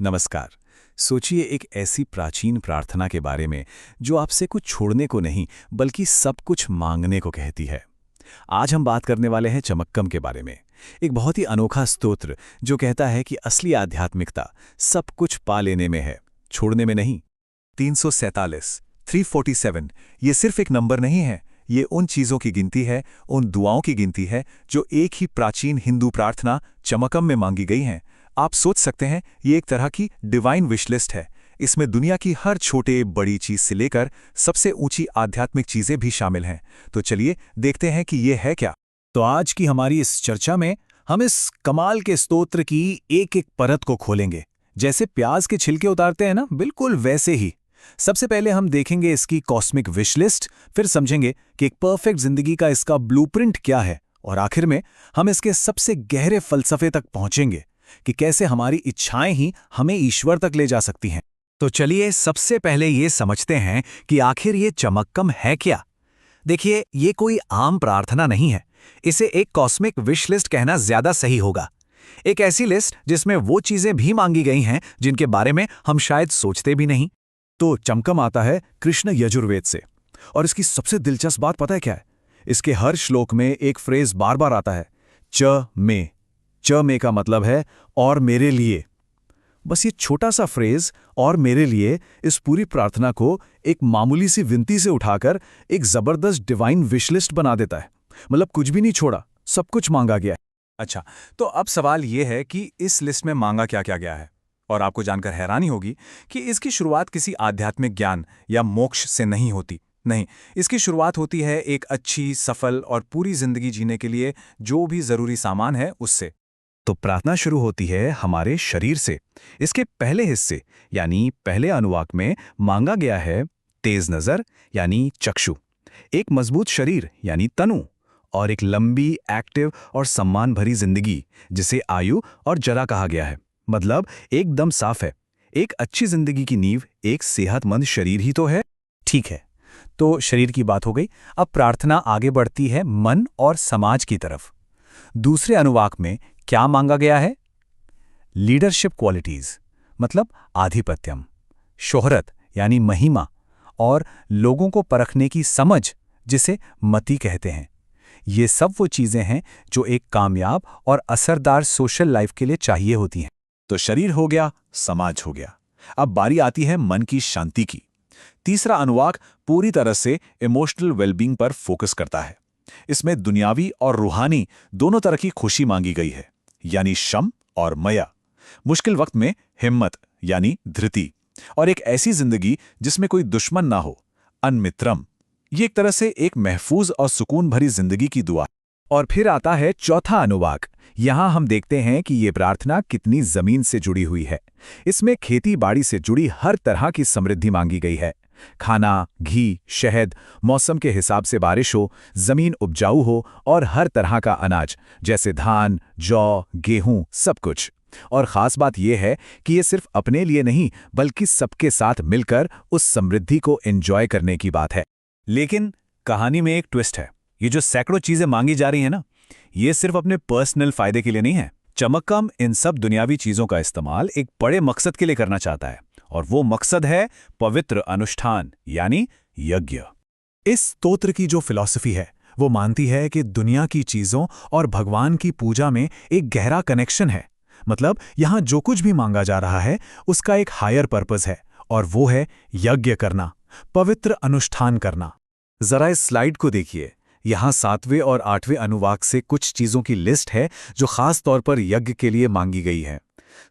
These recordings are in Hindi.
नमस्कार। सोचिए एक ऐसी प्राचीन प्रार्थना के बारे में जो आपसे कुछ छोड़ने को नहीं बल्कि सब कुछ मांगने को कहती है। आज हम बात करने वाले हैं चमक्कम के बारे में। एक बहुत ही अनोखा स्तोत्र जो कहता है कि असली आध्यात्मिकता सब कुछ पा लेने में है, छोड़ने में नहीं। 347 347 ये सिर्फ एक नंबर नहीं है, ये उन चीज़ों की गिनती है, उन दुआओं की गिनती है जो एक ही प्राचीन हिंदू प्रार्थना चमकम में मांगी गई हैं। आप सोच सकते हैं ये एक तरह की डिवाइन विश लिस्ट है। इसमें दुनिया की हर छोटे बड़ी चीज़ से लेकर सबसे ऊंची आध्यात्मिक चीज़ें भी शामिल हैं। तो चलिए देखते हैं कि ये है क्या। तो आज की हमारी इस चर्चा में हम इस कमाल के स्तोत्र की एक एक परत को खोलेंगे। जैसे प्याज के छिलके उतारते हैं ना, बिल्कुल वैसे ही। सबसे पहले हम देखेंगे इसकी कॉस्मिक विश लिस्ट, फिर समझेंगे कि एक परफेक्ट जिंदगी का इसका ब्लूप्रिंट क्या है, और आखिर में हम इसके सबसे गहरे फलसफे तक पहुंचेंगे कि कैसे हमारी इच्छाएं ही हमें ईश्वर तक ले जा सकती हैं। तो चलिए सबसे पहले ये समझते हैं कि आखिर ये चमक्कम है क्या। देखिए, ये कोई आम प्रार्थना नहीं है। इसे एक कॉस्मिक विश लिस्ट कहना ज्यादा सही होगा। एक ऐसी लिस्ट जिसमें वो चीजें भी मांगी गई हैं जिनके बारे में हम शायद सोचते भी नहीं। तो चमकम आता है कृष्ण यजुर्वेद से, और इसकी सबसे दिलचस्प बात पता है क्या है? इसके हर श्लोक में एक फ्रेज बार बार आता है, च में। च में का मतलब है और मेरे लिए। बस ये छोटा सा फ्रेज और मेरे लिए इस पूरी प्रार्थना को एक मामूली सी विनती से उठाकर एक जबरदस्त डिवाइन विश लिस्ट बना देता है। मतलब कुछ भी नहीं छोड़ा, सब कुछ मांगा गया है। अच्छा, तो अब सवाल ये है कि इस लिस्ट में मांगा क्या क्या गया है। और आपको जानकर हैरानी होगी कि इसकी शुरुआत किसी आध्यात्मिक ज्ञान या मोक्ष से नहीं होती। नहीं, इसकी शुरुआत होती है एक अच्छी, सफल और पूरी जिंदगी जीने के लिए जो भी जरूरी सामान है उससे। तो प्रार्थना शुरू होती है हमारे शरीर से। इसके पहले हिस्से यानी पहले अनुवाक में मांगा गया है तेज नजर यानी चक्षु, एक मजबूत शरीर यानी तनु, और एक लंबी, एक्टिव और सम्मान भरी जिंदगी जिसे आयु और जरा कहा गया है। मतलब एकदम साफ है। एक अच्छी जिंदगी की नींव एक सेहतमंद शरीर ही तो है। ठीक है, तो शरीर की बात हो गई। अब प्रार्थना आगे बढ़ती है मन और समाज की तरफ। दूसरे अनुवाक में क्या मांगा गया है? लीडरशिप क्वालिटीज, मतलब आधिपत्यम, शोहरत यानी महिमा, और लोगों को परखने की समझ जिसे मति कहते हैं। ये सब वो चीजें हैं जो एक कामयाब और असरदार सोशल लाइफ के लिए चाहिए होती हैं। तो शरीर हो गया, समाज हो गया। अब बारी आती है मन की शांति की। तीसरा अनुवाक पूरी तरह से इमोशनल वेलबींग पर फोकस करता है। इसमें दुनियावी और रूहानी दोनों तरह की खुशी मांगी गई है, यानी शम और मया। मुश्किल वक्त में हिम्मत यानी धृति, और एक ऐसी जिंदगी जिसमें कोई दुश्मन ना हो, अनमित्रम। ये एक तरह से एक महफूज और सुकून भरी जिंदगी की दुआ। और फिर आता है चौथा अनुवाक। यहां हम देखते हैं कि ये प्रार्थना कितनी जमीन से जुड़ी हुई है। इसमें खेती बाड़ी से जुड़ी हर तरह की समृद्धि मांगी गई है। खाना, घी, शहद, मौसम के हिसाब से बारिश हो, जमीन उपजाऊ हो, और हर तरह का अनाज जैसे धान, जौ, गेहूं, सब कुछ। और खास बात यह है कि ये सिर्फ अपने लिए नहीं बल्कि सबके साथ मिलकर उस समृद्धि को एंजॉय करने की बात है। लेकिन कहानी में एक ट्विस्ट है। ये जो सैकड़ों चीजें मांगी जा रही हैं ना, ये सिर्फ अपने पर्सनल फायदे के लिए नहीं है। चमक्कम इन सब दुनियावी चीजों का इस्तेमाल एक बड़े मकसद के लिए करना चाहता है, और वो मकसद है पवित्र अनुष्ठान यानी यज्ञ। इस स्तोत्र की जो फिलॉसफी है वो मानती है कि दुनिया की चीजों और भगवान की पूजा में एक गहरा कनेक्शन है। मतलब यहां जो कुछ भी मांगा जा रहा है उसका एक हायर पर्पस है, और वो है यज्ञ करना, पवित्र अनुष्ठान करना। जरा इस स्लाइड को देखिए। यहां 7वें और 8वें अनुवाक से कुछ चीजों की लिस्ट है जो खास तौर पर यज्ञ के लिए मांगी गई है।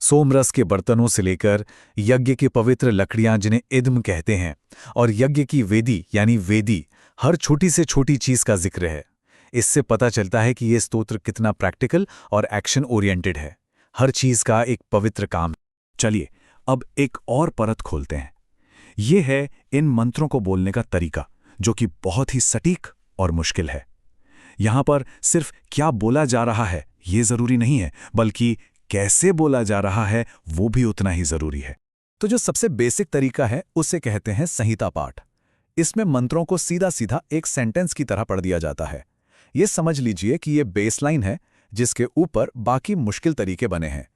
सोमरस के बर्तनों से लेकर यज्ञ की पवित्र लकड़ियां जिन्हें इद्म कहते हैं, और यज्ञ की वेदी यानी वेदी, हर छोटी से छोटी चीज का जिक्र है। इससे पता चलता है कि यह स्तोत्र कितना प्रैक्टिकल और एक्शन ओरिएंटेड है। हर चीज का एक पवित्र काम। चलिए अब एक और परत खोलते हैं। यह है इन मंत्रों को बोलने का तरीका, जो कि बहुत ही सटीक और मुश्किल है। यहां पर सिर्फ क्या बोला जा रहा है ये जरूरी नहीं है, बल्कि कैसे बोला जा रहा है वो भी उतना ही जरूरी है। तो जो सबसे बेसिक तरीका है उसे कहते हैं संहिता पाठ। इसमें मंत्रों को सीधा सीधा एक सेंटेंस की तरह पढ़ दिया जाता है। ये समझ लीजिए कि ये बेसलाइन है जिसके ऊपर बाकी मुश्किल तरीके बने हैं।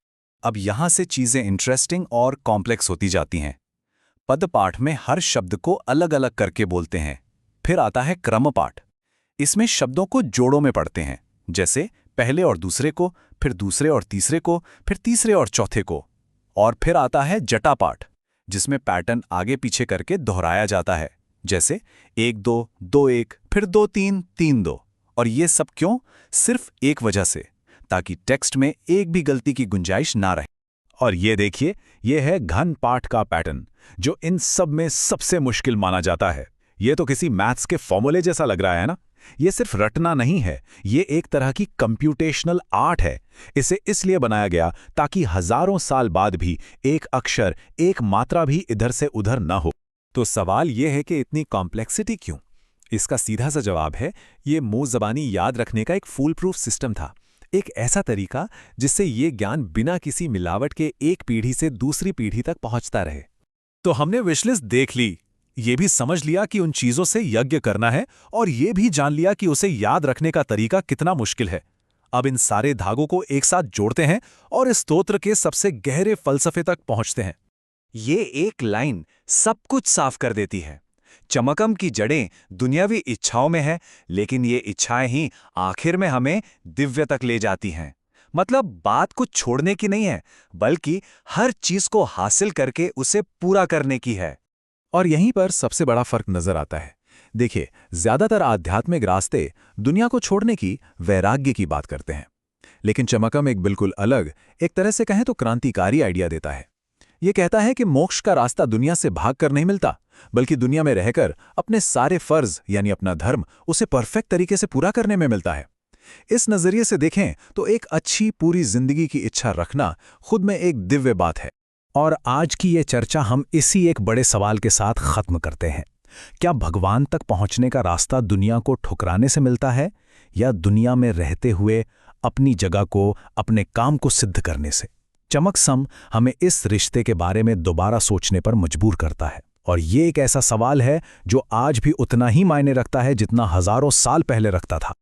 अब यहाँ से चीजें इंटरेस्टिंग और कॉम्प्लेक्स होती जाती हैं। पदपाठ में हर शब्द को अलग अलग करके बोलते हैं। फिर आता है क्रमपाठ। इसमें शब्दों को जोड़ों में पढ़ते हैं, जैसे पहले और दूसरे को, फिर दूसरे और तीसरे को, फिर तीसरे और चौथे को। और फिर आता है जटापाठ, जिसमें पैटर्न आगे पीछे करके दोहराया जाता है, जैसे 1-2, 2-1, फिर 2-3, 3-2। और ये सब क्यों? सिर्फ एक वजह से, ताकि टेक्स्ट में एक भी गलती की गुंजाइश ना रहे। और ये देखिए, ये है घन पाठ का पैटर्न, जो इन सब में सबसे मुश्किल माना जाता है। ये तो किसी मैथ्स के फॉर्मूले जैसा लग रहा है ना? ये सिर्फ रटना नहीं है, ये एक तरह की कंप्यूटेशनल आर्ट है। इसे इसलिए बनाया गया ताकि हजारों साल बाद भी एक अक्षर, एक मात्रा भी इधर से उधर न हो। तो सवाल ये है कि इतनी कॉम्प्लेक्सिटी क्यों? इसका सीधा सा जवाब है, ये मुंह ज़बानी याद रखने का एक फूल प्रूफ सिस्टम था। एक ऐसा तरीका जिससे ये ज्ञान बिना किसी मिलावट के एक पीढ़ी से दूसरी पीढ़ी तक पहुंचता रहे। तो हमने विशलिस्ट देख ली, ये भी समझ लिया कि उन चीजों से यज्ञ करना है, और ये भी जान लिया कि उसे याद रखने का तरीका कितना मुश्किल है। अब इन सारे धागों को एक साथ जोड़ते हैं और इस स्तोत्र के सबसे गहरे फलसफे तक पहुंचते हैं। ये एक लाइन सब कुछ साफ कर देती है। चमकम की जड़ें दुनियावी इच्छाओं में है, लेकिन ये इच्छाएं ही आखिर में हमें दिव्य तक ले जाती हैं। मतलब बात कुछ छोड़ने की नहीं है, बल्कि हर चीज को हासिल करके उसे पूरा करने की है। और यहीं पर सबसे बड़ा फर्क नजर आता है। देखिए, ज्यादातर आध्यात्मिक रास्ते दुनिया को छोड़ने की, वैराग्य की बात करते हैं, लेकिन चमकम एक बिल्कुल अलग, एक तरह से कहें तो क्रांतिकारी आइडिया देता है। ये कहता है कि मोक्ष का रास्ता दुनिया से भागकर नहीं मिलता, बल्कि दुनिया में रहकर अपने सारे फर्ज यानी अपना धर्म उसे परफेक्ट तरीके से पूरा करने में मिलता है। इस नजरिए से देखें तो एक अच्छी पूरी जिंदगी की इच्छा रखना खुद में एक दिव्य बात है। और आज की ये चर्चा हम इसी एक बड़े सवाल के साथ खत्म करते हैं। क्या भगवान तक पहुंचने का रास्ता दुनिया को ठुकराने से मिलता है, या दुनिया में रहते हुए अपनी जगह को, अपने काम को सिद्ध करने से? चमक सम हमें इस रिश्ते के बारे में दोबारा सोचने पर मजबूर करता है। और ये एक ऐसा सवाल है जो आज भी उतना ही मायने रखता है जितना हजारों साल पहले रखता था।